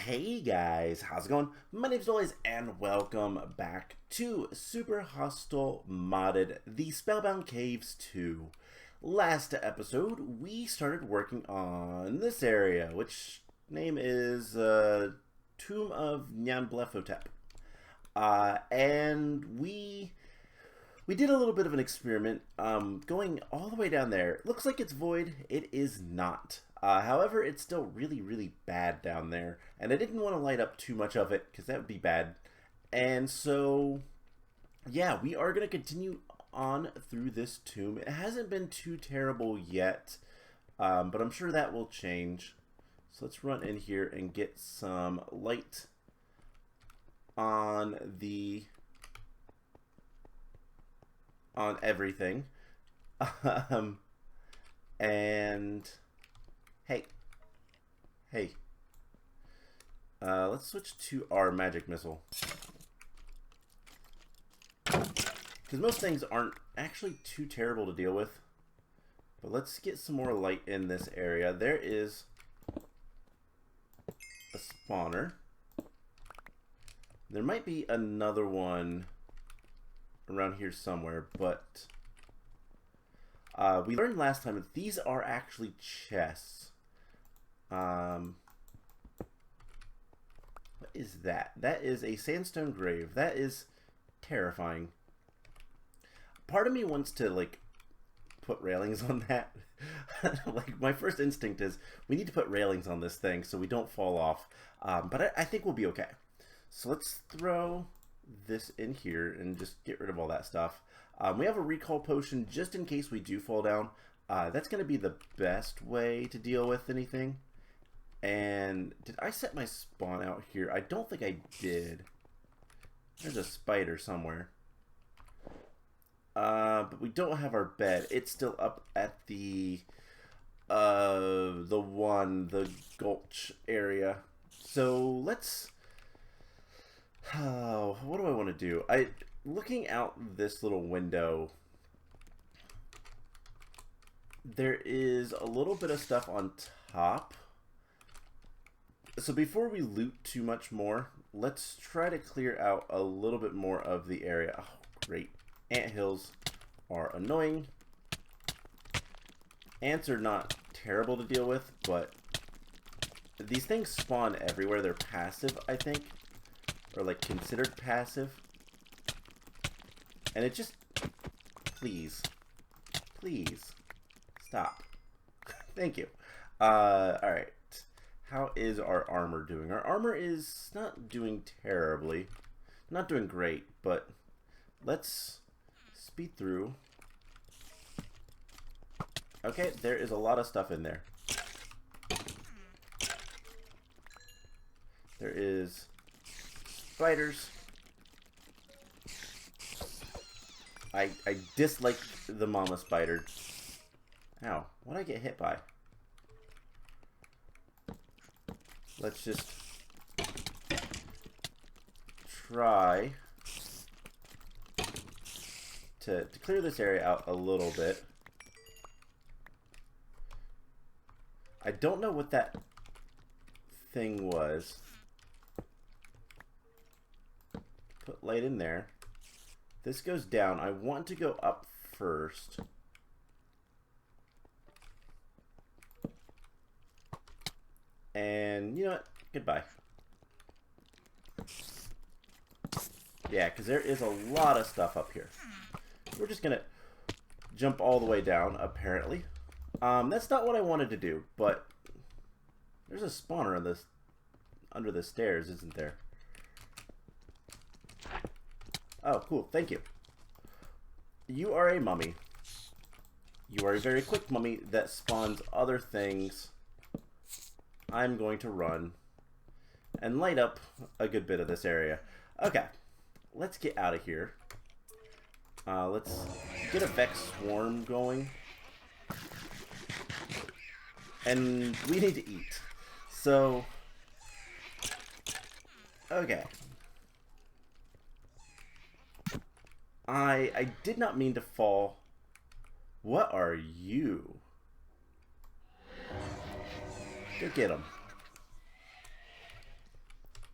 Hey guys, how's it going? My name's Noise and welcome back to Super Hostile Modded The Spellbound Caves II. Last episode, we started working on this area, which name is Tomb of Nyan. And we did a little bit of an experiment going all the way down there. It looks like it's void. It is not. However, it's still really bad down there, and I didn't want to light up too much of it because that would be bad. And so, yeah, we are going to continue on through this tomb. It hasn't been too terrible yet, but I'm sure that will change. So let's run in here and get some light on everything. And hey, let's switch to our magic missile, because most things aren't actually too terrible to deal with. But let's get some more light in this area. There is a spawner. There might be another one around here somewhere, but we learned last time that these are actually chests. What is that? That is a sandstone grave. That is terrifying. Part of me wants to, like, put railings on that. Like, my first instinct is we need to put railings on this thing so we don't fall off. But I think we'll be okay. So let's throw this in here and just get rid of all that stuff. We have a recall potion just in case we do fall down. That's going to be the best way to deal with anything. And did I set my spawn out here? I don't think I did. There's a spider somewhere. But we don't have our bed. It's still up at the gulch area. So let's... what do I want to do? Looking out this little window, there is a little bit of stuff on top. So before we loot too much more, let's try to clear out a little bit more of the area. Oh, great. Anthills are annoying. Ants are not terrible to deal with, but these things spawn everywhere. They're passive, I think. Or like considered passive. And it just, please stop. Thank you. Alright. How is our armor doing? Our armor is not doing terribly. Not doing great, but let's speed through. Okay, there is a lot of stuff in there. There is spiders. I dislike the mama spider. Ow, what did I get hit by? Let's just try to clear this area out a little bit. I don't know what that thing was. Put light in there. This goes down. I want to go up first. And you know what? Goodbye. Yeah, because there is a lot of stuff up here. We're just going to jump all the way down, apparently. That's not what I wanted to do, but there's a spawner on this, under the stairs, isn't there? Oh, cool. Thank you. You are a mummy. You are a very quick mummy that spawns other things. I'm going to run and light up a good bit of this area. Okay. Let's get out of here. Let's get a Vechs swarm going. And we need to eat. So, okay. I did not mean to fall. What are you? Go get him.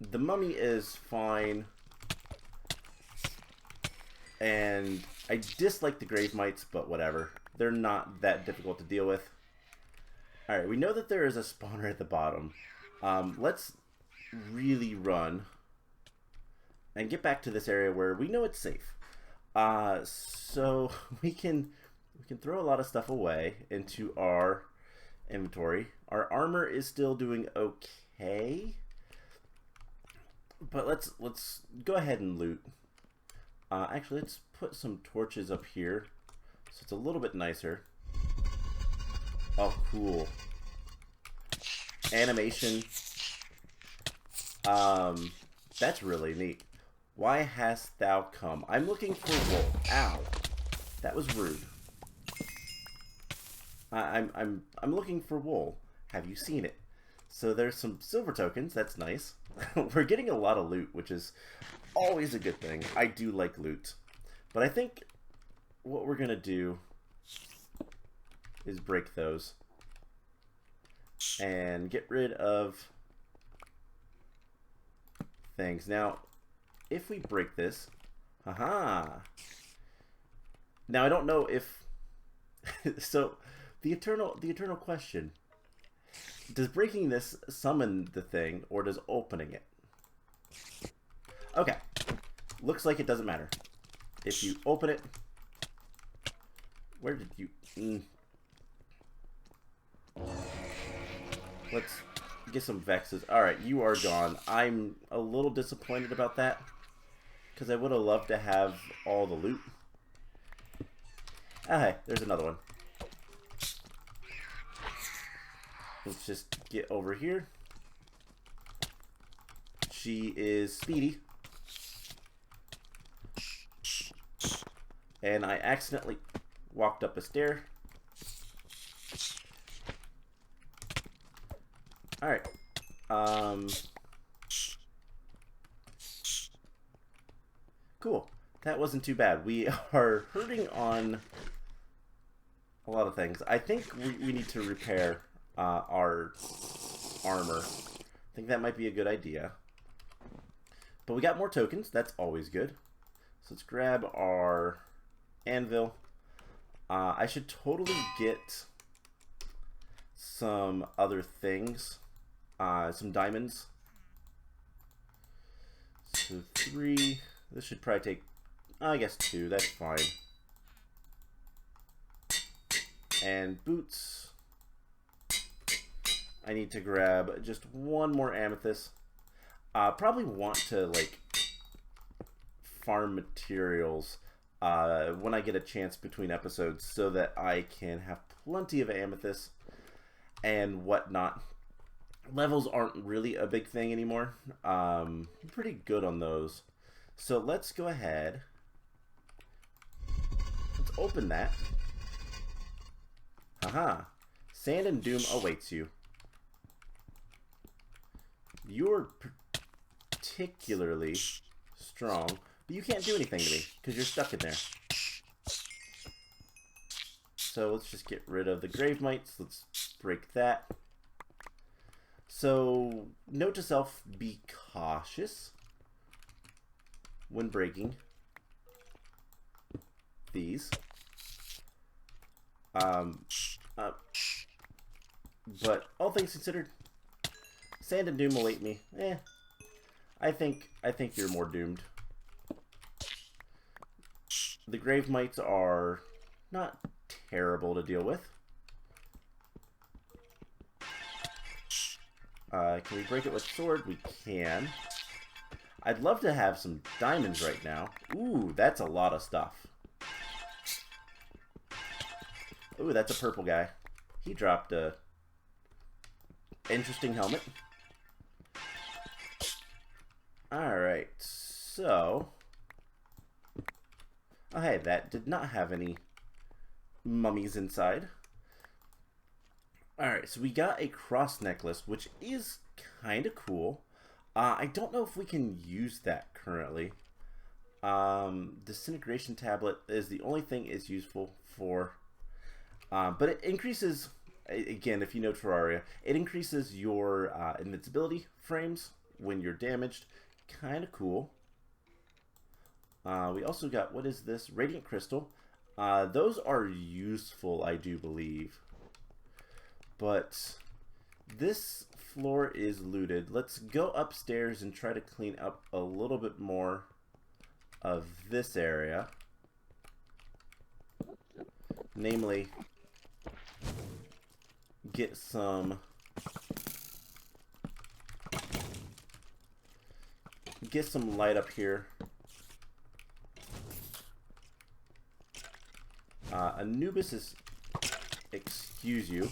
The mummy is fine. And I dislike the grave mites, but whatever. They're not that difficult to deal with. Alright, we know that there is a spawner at the bottom. Let's really run and get back to this area where we know it's safe. So we can throw a lot of stuff away into our inventory. Our armor is still doing okay, but let's go ahead and loot. Actually, let's put some torches up here so it's a little bit nicer. Oh, cool. Animation. That's really neat. Why hast thou come? I'm looking for wool. Ow. That was rude. I'm looking for wool. Have you seen it? So there's some silver tokens. That's nice. We're getting a lot of loot, which is always a good thing. I do like loot. But I think what we're gonna do is break those and get rid of things. Now, if we break this, haha. Now I don't know if so the eternal question: does breaking this summon the thing, or does opening it? Okay, looks like it doesn't matter. If you open it, where did you? Let's get some Vechses. Alright, you are gone. I'm a little disappointed about that, because I would have loved to have all the loot. Ah, hey, there's another one. Let's just get over here. She is speedy. And I accidentally walked up a stair. Alright. Cool. That wasn't too bad. We are hurting on a lot of things. I think we need to repair our armor. I think that might be a good idea. But we got more tokens. That's always good. So let's grab our anvil. I should totally get some other things. Some diamonds. So 3. This should probably take, I guess 2. That's fine. And boots. I need to grab just one more amethyst. Probably want to like farm materials when I get a chance between episodes, so that I can have plenty of amethyst and whatnot. Levels aren't really a big thing anymore. I'm pretty good on those. So let's go ahead. Let's open that. Haha. Sand and doom awaits you. You're particularly strong, but you can't do anything to me because you're stuck in there. So let's just get rid of the grave mites. Let's break that. So, note to self, be cautious when breaking these. But all things considered, sand and doom await me. I think you're more doomed. The grave mites are not terrible to deal with. Can we break it with sword? We can. I'd love to have some diamonds right now. Ooh, that's a lot of stuff. Ooh, that's a purple guy. He dropped a interesting helmet. Alright, so... Oh, hey, that did not have any mummies inside. Alright, so we got a cross necklace, which is kind of cool. I don't know if we can use that currently. Disintegration tablet is the only thing it's useful for. But it increases, again, if you know Terraria, it increases your invincibility frames when you're damaged. Kind of cool. We also got, what is this? Radiant Crystal. Those are useful, I do believe. But this floor is looted. Let's go upstairs and try to clean up a little bit more of this area. Namely, get some light up here. Anubis is, excuse you.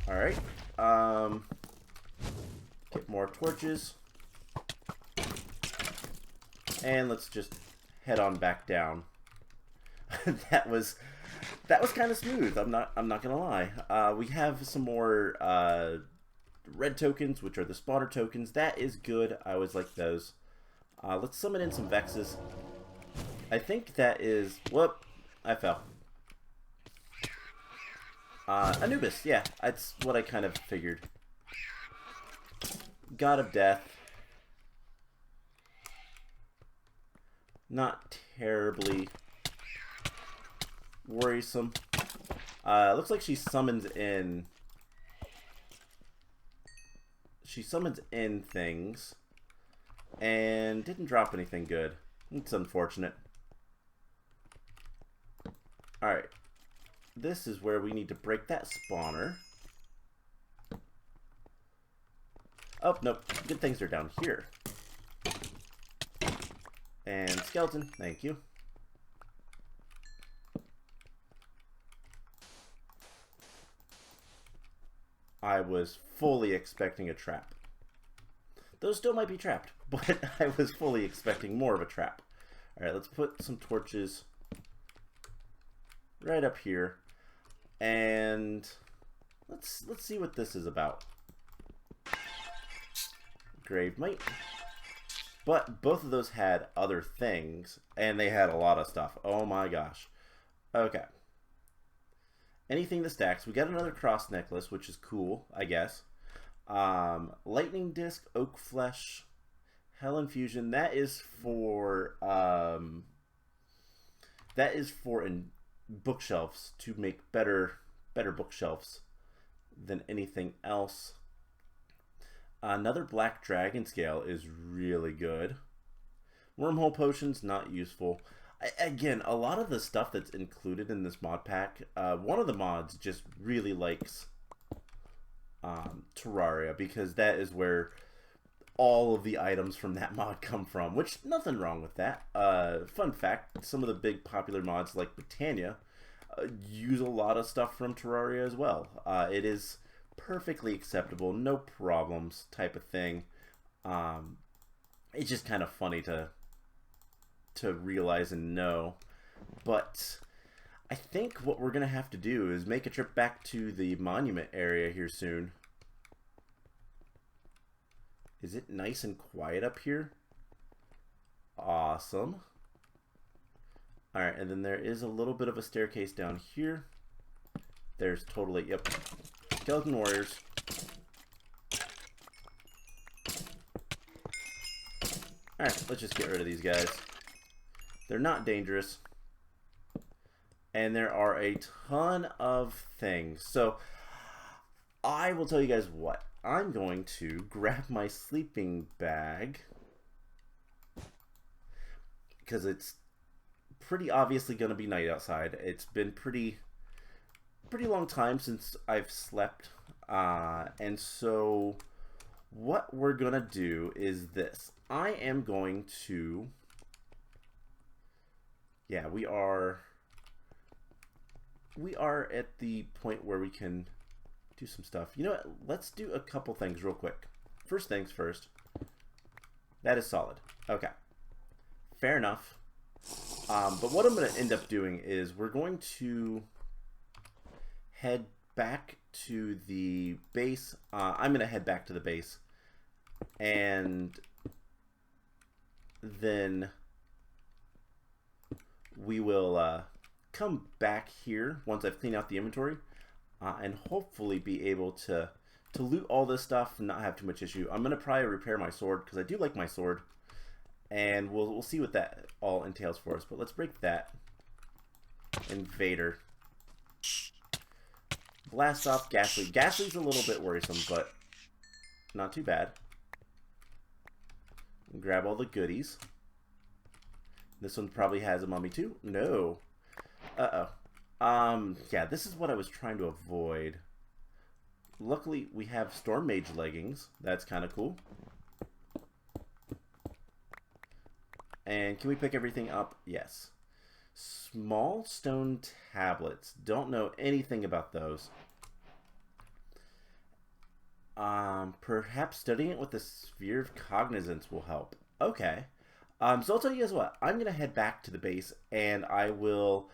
Alright, get more torches. And let's just head on back down. that was kind of smooth. I'm not gonna lie. We have some more red tokens, which are the spawner tokens. That is good. I always like those. Let's summon in some Vechses. I think that is... Whoop! I fell. Anubis, yeah. That's what I kind of figured. God of Death. Not terribly worrisome. Looks like she summons in... She summons in things. And didn't drop anything good. It's unfortunate. Alright. This is where we need to break that spawner. Oh, nope. Good things are down here. And skeleton, thank you. I was fully expecting a trap. Those still might be trapped, but I was fully expecting more of a trap. Alright, let's put some torches right up here. And let's see what this is about. Grave Mite. But both of those had other things, and they had a lot of stuff. Oh my gosh. Okay. Anything that stacks. We got another cross necklace, which is cool, I guess. Lightning disc, oak flesh, hell infusion. That is for bookshelves, to make better bookshelves than anything else. Another black dragon scale is really good. Wormhole potions, not useful. Again, a lot of the stuff that's included in this mod pack, one of the mods just really likes Terraria, because that is where all of the items from that mod come from, which nothing wrong with that. Fun fact, some of the big popular mods like Britannia use a lot of stuff from Terraria as well. It is perfectly acceptable, no problems type of thing. It's just kind of funny to realize and know. But I think what we're gonna have to do is make a trip back to the monument area here soon. Is it nice and quiet up here? Awesome. Alright, and then there is a little bit of a staircase down here. There's totally, yep, skeleton warriors. Alright, let's just get rid of these guys. They're not dangerous. And there are a ton of things. So, I will tell you guys what. I'm going to grab my sleeping bag, because it's pretty obviously going to be night outside. It's been pretty long time since I've slept. And so what we're going to do is this. I am going to... Yeah, we are at the point where we can do some stuff. You know what? Let's do a couple things real quick. First things first. That is solid. Okay. Fair enough. But what I'm going to end up doing is we're going to head back to the base. I'm going to head back to the base. And then we will come back here once I've cleaned out the inventory. And hopefully be able to to loot all this stuff and not have too much issue, I'm gonna probably repair my sword because I do like my sword, and we'll see what that all entails for us. But let's break that. Invader. Blast off Ghastly. Ghastly's a little bit worrisome, but not too bad. Grab all the goodies. This one probably has a mummy too. No. Uh-oh. Yeah, this is what I was trying to avoid. Luckily, we have Storm Mage leggings. That's kind of cool. And can we pick everything up? Yes. Small stone tablets. Don't know anything about those. Perhaps studying it with the Sphere of Cognizance will help. Okay. So I'll tell you guys what. I'm going to head back to the base, and I will...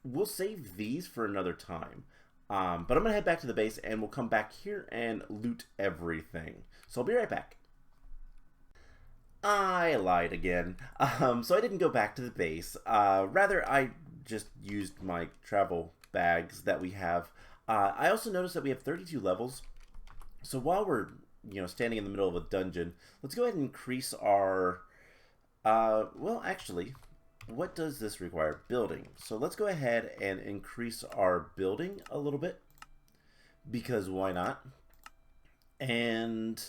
We'll save these for another time. But I'm going to head back to the base, and we'll come back here and loot everything. So I'll be right back. I lied again. So I didn't go back to the base. Rather, I just used my travel bags that we have. I also noticed that we have 32 levels. So while we're, standing in the middle of a dungeon, let's go ahead and increase our... well, actually, what does this require? Building. So let's go ahead and increase our building a little bit. Because why not? And...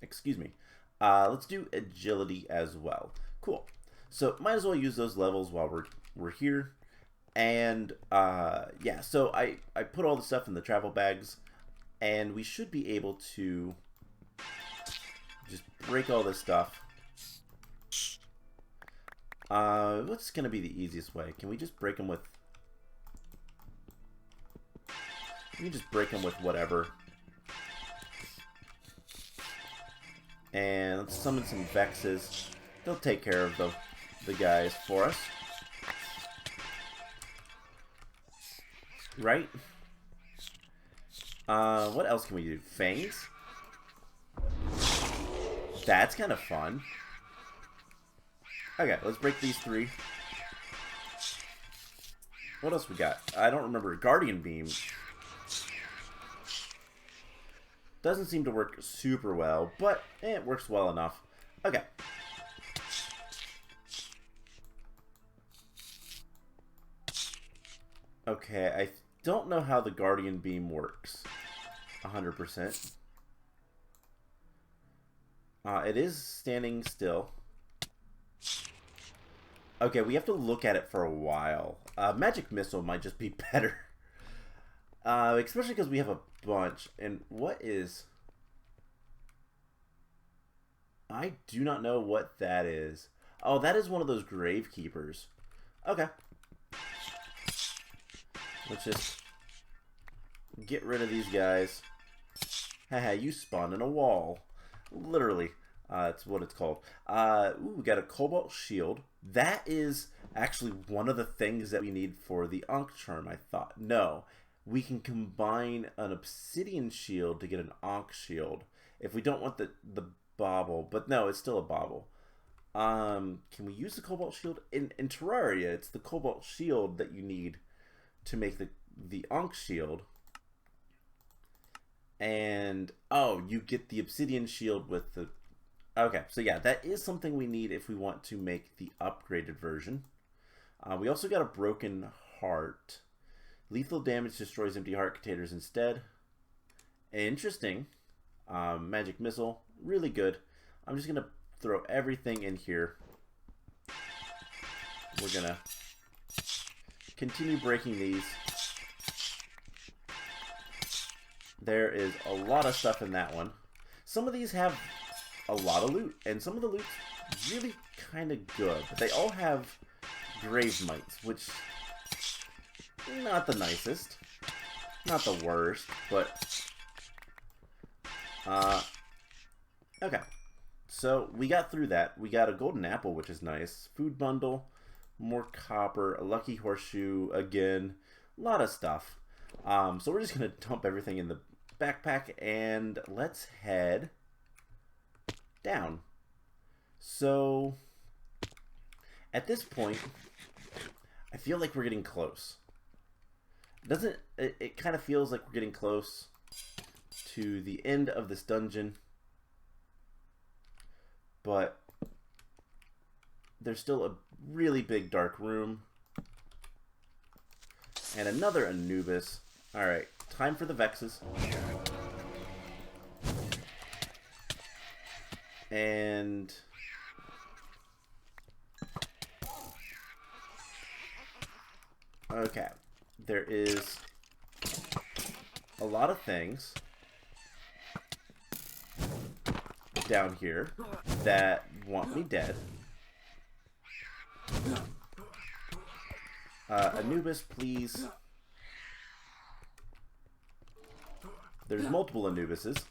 excuse me. Let's do agility as well. Cool. So might as well use those levels while we're here. And yeah, so I put all the stuff in the travel bags, and we should be able to just break all this stuff. What's gonna be the easiest way? Can we just break them with... We can just break them with whatever. And let's summon some Vechses. They'll take care of the guys for us. Right? What else can we do? Fangs? That's kind of fun. Okay, let's break these 3. What else we got? I don't remember. Guardian Beam. Doesn't seem to work super well, but it works well enough. Okay. Okay, I don't know how the Guardian Beam works 100%. It is standing still. Okay, we have to look at it for a while. Magic Missile might just be better. Especially because we have a bunch. And what is... I do not know what that is. Oh, that is one of those grave keepers. Okay. Let's just get rid of these guys. Haha, you spawned in a wall. Literally. That's what it's called. Ooh, we got a Cobalt Shield. That is actually one of the things that we need for the Ankh Charm, I thought. No. We can combine an Obsidian Shield to get an Ankh Shield. If we don't want the bauble. But no, it's still a bauble. Can we use the Cobalt Shield? In Terraria, it's the Cobalt Shield that you need to make the Ankh Shield. And, oh, you get the Obsidian Shield with the... Okay, so yeah, that is something we need if we want to make the upgraded version. We also got a Broken Heart. Lethal damage destroys empty heart containers instead. Interesting. Magic Missile, really good. I'm just going to throw everything in here. We're going to continue breaking these. There is a lot of stuff in that one. Some of these have a lot of loot, and some of the loot's really kind of good. But they all have grave mites, which not the nicest, not the worst, but okay. So we got through that. We got a golden apple, which is nice. Food bundle, more copper, a lucky horseshoe again, a lot of stuff. So we're just gonna dump everything in the backpack and let's head down. So at this point, I feel like we're getting close. Doesn't it kind of feels like we're getting close to the end of this dungeon, but there's still a really big dark room and another Anubis. Alright, time for the Vechses. And okay, there is a lot of things down here that want me dead. Anubis, please. There's multiple Anubises.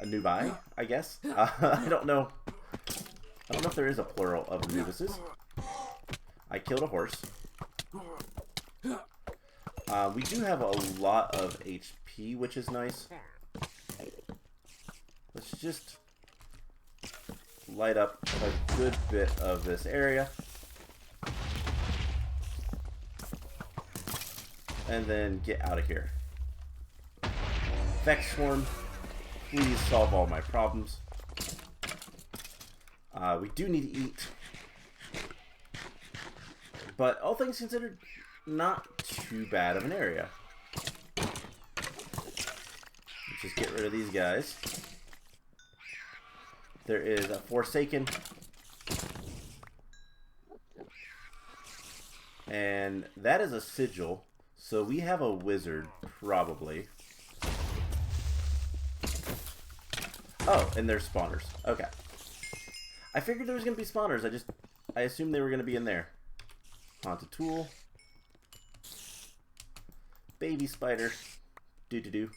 Anubi, I guess. I don't know. I don't know if there is a plural of Anubises. I killed a horse. We do have a lot of HP, which is nice. Let's just light up a good bit of this area. And then get out of here. Vechs Swarm, please solve all my problems. We do need to eat. But all things considered, not too bad of an area. Let's just get rid of these guys. There is a Forsaken. And that is a Sigil. So we have a Wizard, probably. Oh, and there's spawners. Okay. I figured there was going to be spawners. I assumed they were going to be in there. Haunted Tool. Baby Spider. Do-do-do.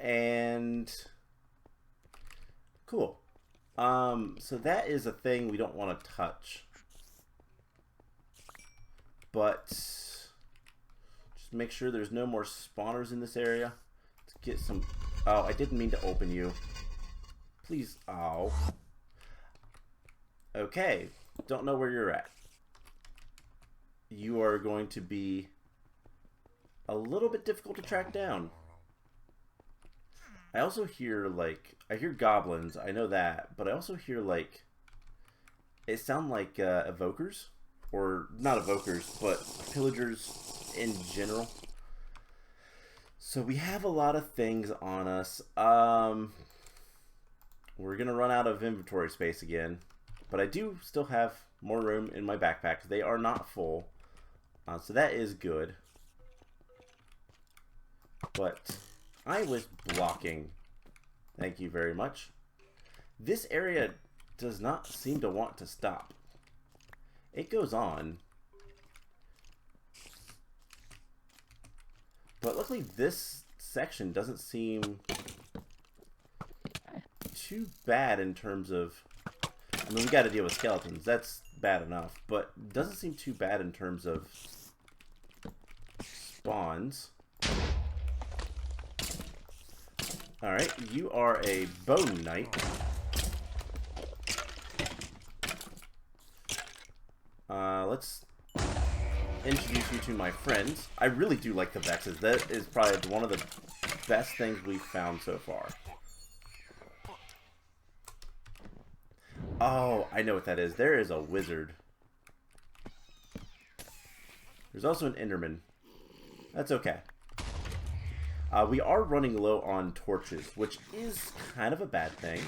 And cool. So that is a thing we don't want to touch. But just make sure there's no more spawners in this area. Let's get some... Oh, I didn't mean to open you. Please. Oh. Okay. Don't know where you're at. You are going to be a little bit difficult to track down. I also hear, like, I hear goblins. I know that. But I also hear, like, it sound like evokers. Or, not evokers, but pillagers in general. So we have a lot of things on us. We're going to run out of inventory space again. But I do still have more room in my backpacks. They are not full. So that is good. But I was blocking. Thank you very much. This area does not seem to want to stop. It goes on. But luckily this section doesn't seem too bad in terms of... I mean, we got to deal with skeletons. That's bad enough. But it doesn't seem too bad in terms of spawns. Alright, you are a bone knight. Let's introduce you to my friends. I really do like the Vechses. That is probably one of the best things we've found so far. Oh, I know what that is. There is a wizard. There's also an Enderman. That's okay. We are running low on torches, which is kind of a bad thing.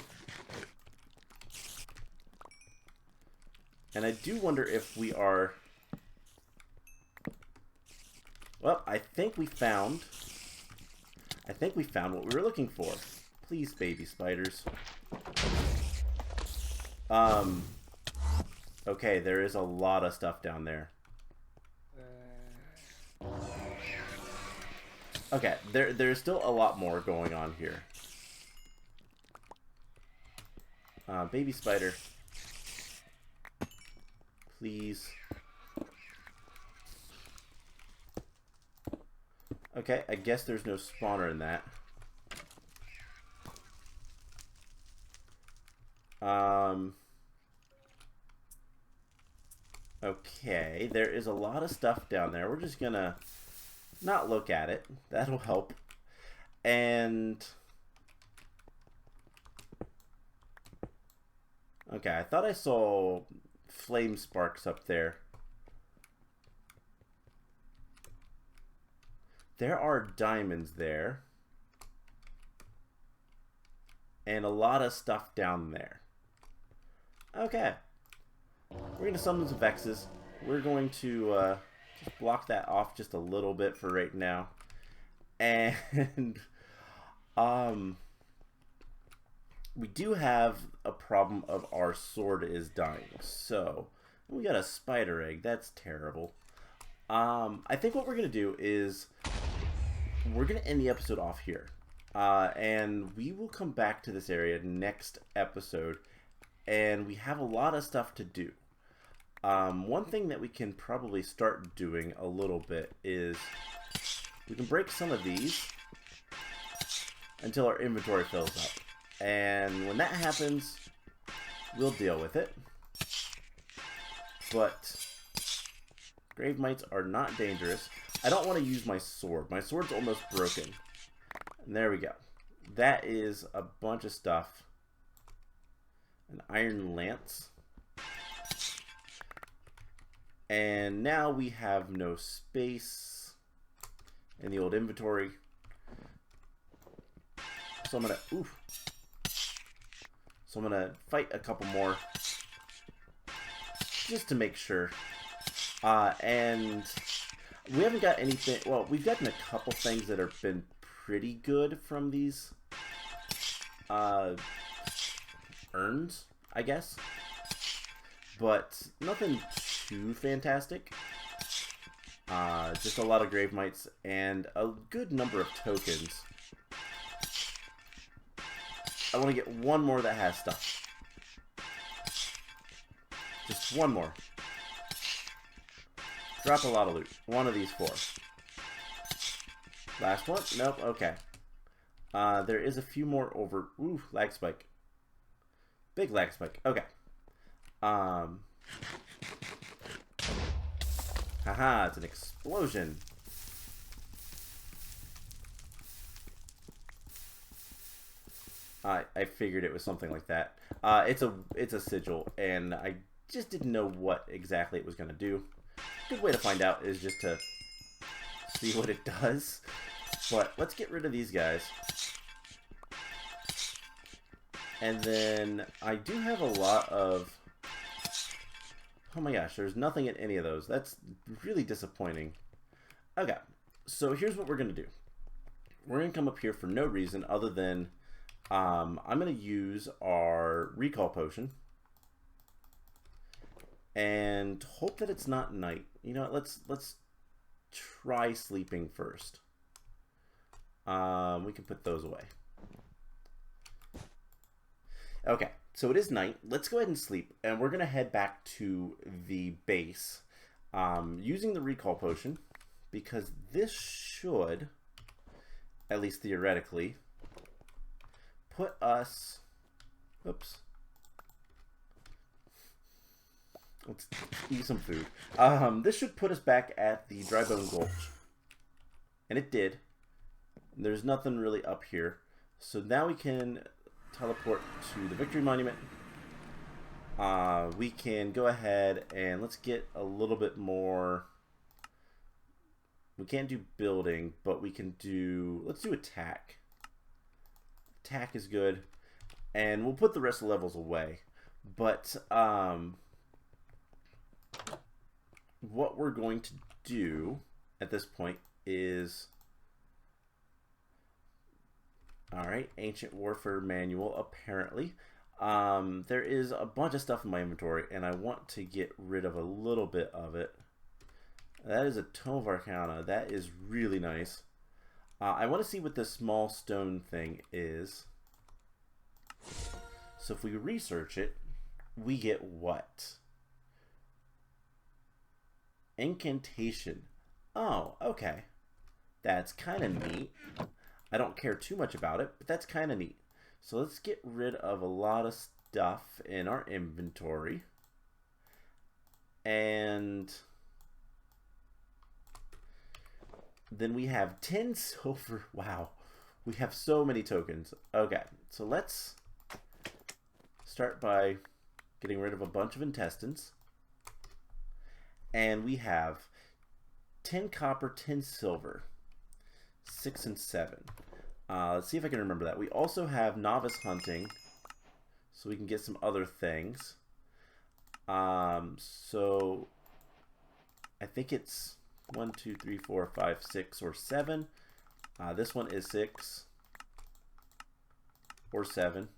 And I do wonder if we are... Well, I think we found what we were looking for. Please, baby spiders. Okay, there is a lot of stuff down there. Okay, there's still a lot more going on here. Baby spider. Please. Okay, I guess there's no spawner in that. Okay, there is a lot of stuff down there. We're just gonna not look at it. That'll help. And okay, I thought I saw flame sparks up there. There are diamonds there. And a lot of stuff down there. Okay. We're going to summon some Vechses. We're going to just block that off just a little bit for right now. And we do have a problem of our sword is dying. So we got a spider egg. That's terrible. I think what we're going to do is we're going to end the episode off here. And we will come back to this area next episode. And we have a lot of stuff to do. One thing that we can probably start doing a little bit is we can break some of these until our inventory fills up. And when that happens, we'll deal with it. But grave mites are not dangerous. I don't want to use my sword. My sword's almost broken. And there we go. That is a bunch of stuff. An iron lance. And now we have no space in the old inventory. So I'm gonna So I'm gonna fight a couple more just to make sure. And we haven't got anything. Well, we've gotten a couple things that have been pretty good from these urns, I guess, but nothing too fantastic. Just a lot of grave mites and a good number of tokens. I want to get one more that has stuff. Just one more. Drop a lot of loot. One of these 4. Last one? Nope. Okay. There is a few more over. Ooh, lag spike. Big lag spike. Okay. Haha, it's an explosion. I figured it was something like that. It's a sigil, and I just didn't know what exactly it was going to do. Good way to find out is just to see what it does. But let's get rid of these guys. And then I do have a lot of... Oh my gosh, there's nothing in any of those. That's really disappointing. Okay, so here's what we're going to do. We're going to come up here for no reason other than I'm going to use our recall potion. And hope that it's not night. You know what, let's try sleeping first. We can put those away. Okay, so it is night. Let's go ahead and sleep, and we're going to head back to the base using the recall potion, because this should, at least theoretically, put us... Oops. Let's eat some food. This should put us back at the Dry Bone Gulch. And it did. There's nothing really up here. So now we can teleport to the Victory Monument. We can go ahead and let's get a little bit more... We can't do building, but we can do... Let's do attack. Attack is good. And we'll put the rest of the levels away. But, what we're going to do at this point is... Alright, Ancient Warfare Manual, apparently. There is a bunch of stuff in my inventory, and I want to get rid of a little bit of it. That is a Tome of Arcana. That is really nice. I want to see what this small stone thing is. So if we research it, we get what? Incantation. Oh, okay. That's kind of neat. I don't care too much about it, but that's kind of neat. So let's get rid of a lot of stuff in our inventory. And then we have 10 silver. Wow. We have so many tokens. Okay, so let's start by getting rid of a bunch of intestines. And we have 10 copper, 10 silver, 6 and 7. Let's see if I can remember that. We also have novice hunting, so we can get some other things. So I think it's 1, 2, 3, 4, 5, 6, or 7. This one is 6 or 7.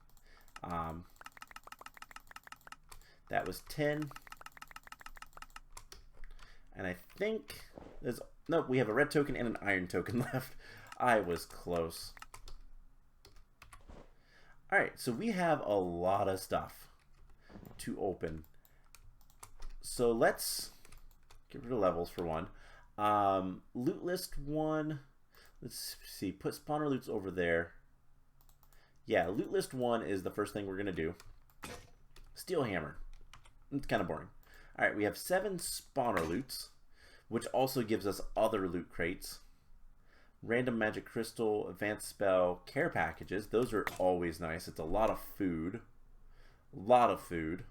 That was 10. And I think there's... No, we have a red token and an iron token left. I was close. Alright, so we have a lot of stuff to open. So let's get rid of levels for one. Loot list 1. Let's see. Put spawner loots over there. Yeah, loot list 1 is the first thing we're going to do. Steel hammer. It's kind of boring. Alright, we have 7 spawner loots, which also gives us other loot crates. Random magic crystal, advanced spell, care packages. Those are always nice. It's a lot of food. A lot of food.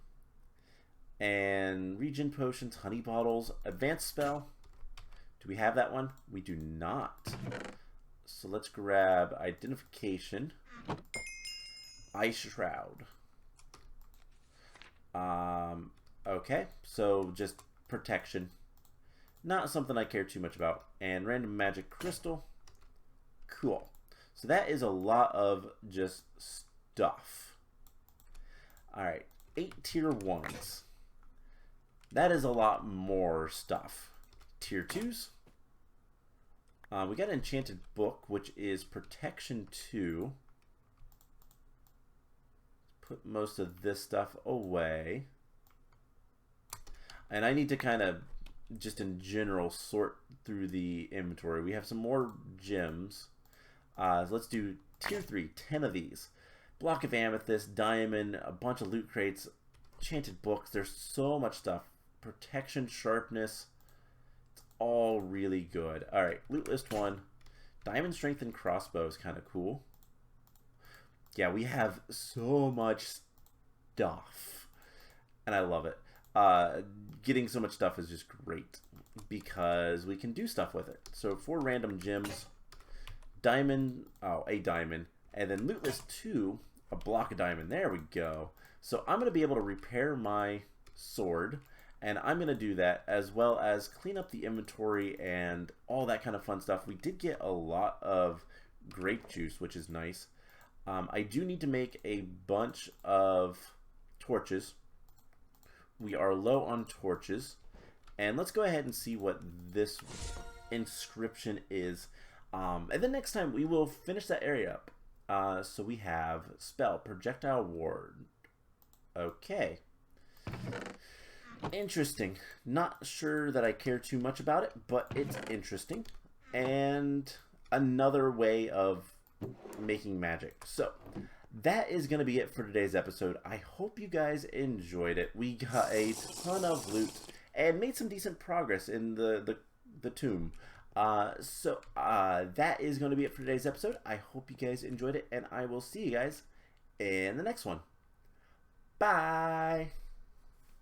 And regen potions, honey bottles, advanced spell. Do we have that one? We do not. So let's grab identification. Ice shroud. Okay, so just protection. Not something I care too much about. And random magic crystal. Cool. So that is a lot of just stuff. Alright, 8 tier 1s. That is a lot more stuff. Tier 2s. We got an enchanted book, which is protection 2. Put most of this stuff away. And I need to kind of, just in general, sort through the inventory. We have some more gems. So let's do tier 3, 10 of these. Block of amethyst, diamond, a bunch of loot crates, enchanted books. There's so much stuff. Protection, sharpness. It's all really good. Alright, loot list 1. Diamond strength and crossbow is kind of cool. Yeah, we have so much stuff. And I love it. Getting so much stuff is just great because we can do stuff with it. So 4 random gems, diamond, a diamond, and then loot list 2, a block of diamond. There we go. So I'm going to be able to repair my sword, and I'm going to do that as well as clean up the inventory and all that kind of fun stuff. We did get a lot of grape juice, which is nice. I do need to make a bunch of torches. We are low on torches. And let's go ahead and see what this inscription is. And then next time we will finish that area up. So we have spell, projectile ward. Okay. Interesting. Not sure that I care too much about it, but it's interesting. And another way of making magic. So that is going to be it for today's episode. I hope you guys enjoyed it. We got a ton of loot and made some decent progress in the tomb. So that is going to be it for today's episode. I hope you guys enjoyed it, and I will see you guys in the next one. Bye!